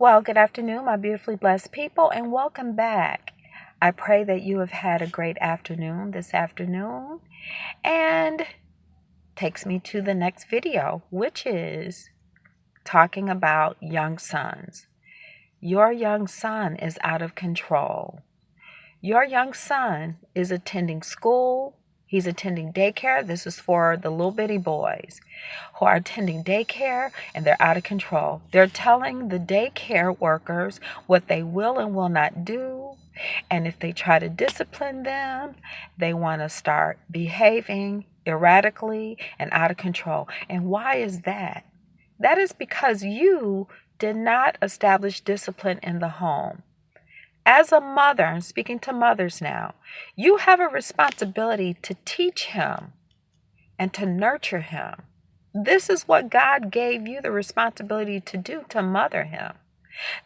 Well, good afternoon, my beautifully blessed people, and welcome back. I pray that you have had a great afternoon this afternoon, and takes me to the next video, which is talking about young sons. Your young son is out of control. Your young son is attending school. He's attending daycare. This is for the little bitty boys who are attending daycare and they're out of control. They're telling the daycare workers what they will and will not do. And if they try to discipline them, they want to start behaving erratically and out of control. And why is that? That is because you did not establish discipline in the home. As a mother, I'm speaking to mothers now, you have a responsibility to teach him and to nurture him. This is what God gave you the responsibility to do, to mother him.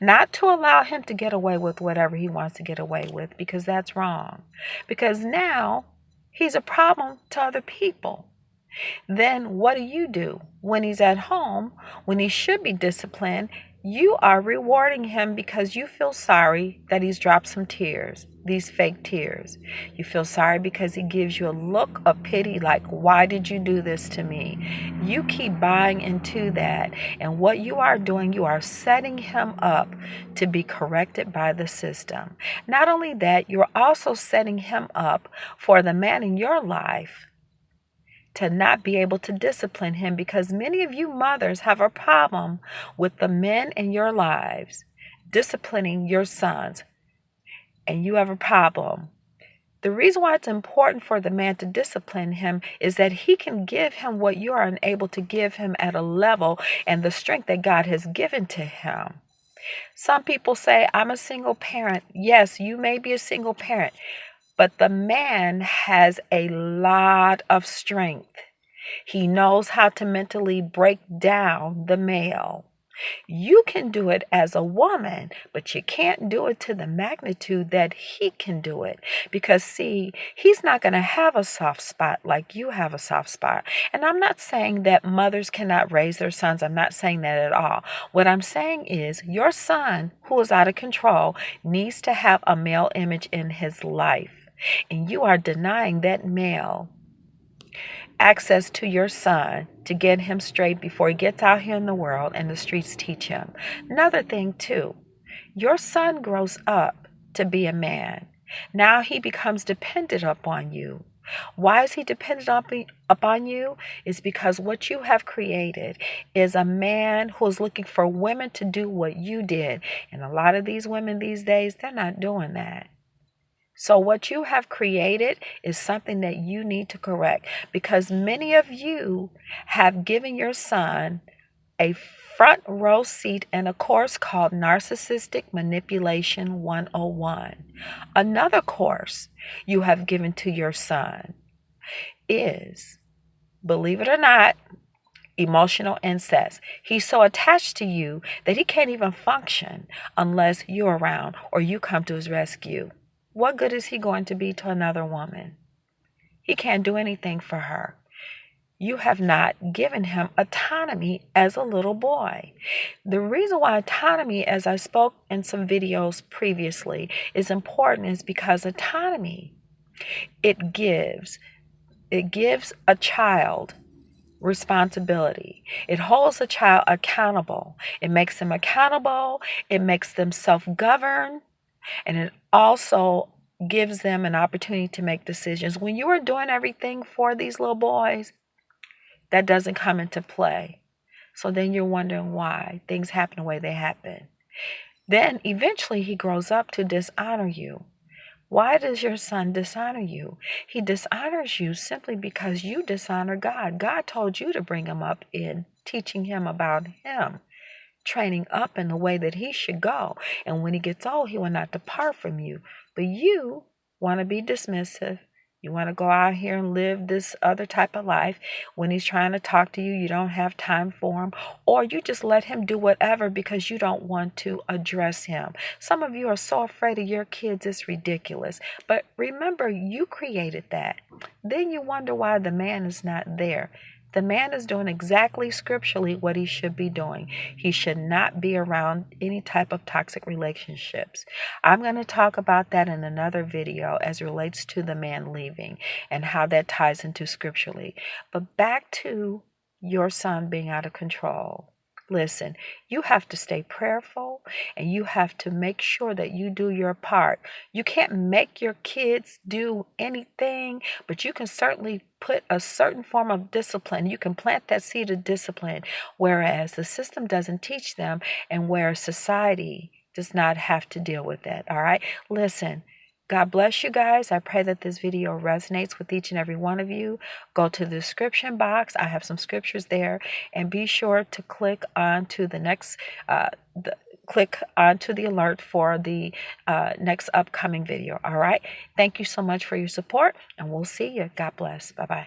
Not to allow him to get away with whatever he wants to get away with, because that's wrong. Because now he's a problem to other people. Then what do? When he's at home, when he should be disciplined, you are rewarding him because you feel sorry that he's dropped some tears, these fake tears. You feel sorry because he gives you a look of pity, like, why did you do this to me? You keep buying into that. And what you are doing, you are setting him up to be corrected by the system. Not only that, you're also setting him up for the man in your life to not be able to discipline him, because many of you mothers have a problem with the men in your lives disciplining your sons, and you have a problem. The reason why it's important for the man to discipline him is that he can give him what you are unable to give him at a level and the strength that God has given to him. Some people say, I'm a single parent. Yes, you may be a single parent, but the man has a lot of strength. He knows how to mentally break down the male. You can do it as a woman, but you can't do it to the magnitude that he can do it. Because, see, he's not going to have a soft spot like you have a soft spot. And I'm not saying that mothers cannot raise their sons. I'm not saying that at all. What I'm saying is your son, who is out of control, needs to have a male image in his life. And you are denying that male access to your son to get him straight before he gets out here in the world and the streets teach him. Another thing too, your son grows up to be a man. Now he becomes dependent upon you. Why is he dependent upon you? Is because what you have created is a man who is looking for women to do what you did. And a lot of these women these days, they're not doing that. So what you have created is something that you need to correct, because many of you have given your son a front row seat in a course called Narcissistic Manipulation 101. Another course you have given to your son is, believe it or not, emotional incest. He's so attached to you that he can't even function unless you're around or you come to his rescue. What good is he going to be to another woman? He can't do anything for her. You have not given him autonomy as a little boy. The reason why autonomy, as I spoke in some videos previously, is important is because autonomy, it gives a child responsibility. It holds a child accountable. It makes them accountable. It makes them self-govern. And it also gives them an opportunity to make decisions. When you are doing everything for these little boys, that doesn't come into play. So then you're wondering why things happen the way they happen. Then eventually he grows up to dishonor you. Why does your son dishonor you? He dishonors you simply because you dishonor God. God told you to bring him up in teaching him about him, training up in the way that he should go. And when he gets old, he will not depart from you. But you want to be dismissive. You want to go out here and live this other type of life. When he's trying to talk to you, you don't have time for him. Or you just let him do whatever because you don't want to address him. Some of you are so afraid of your kids, it's ridiculous. But remember, you created that. Then you wonder why the man is not there. The man is doing exactly scripturally what he should be doing. He should not be around any type of toxic relationships. I'm going to talk about that in another video as it relates to the man leaving and how that ties into scripturally. But back to your son being out of control. Listen, you have to stay prayerful and you have to make sure that you do your part. You can't make your kids do anything, but you can certainly put a certain form of discipline. You can plant that seed of discipline, whereas the system doesn't teach them and where society does not have to deal with that. All right. Listen, God bless you guys. I pray that this video resonates with each and every one of you. Go to the description box. I have some scriptures there, and be sure to click onto the next click onto the alert for the next upcoming video. All right. Thank you so much for your support, and we'll see you. God bless. Bye-bye.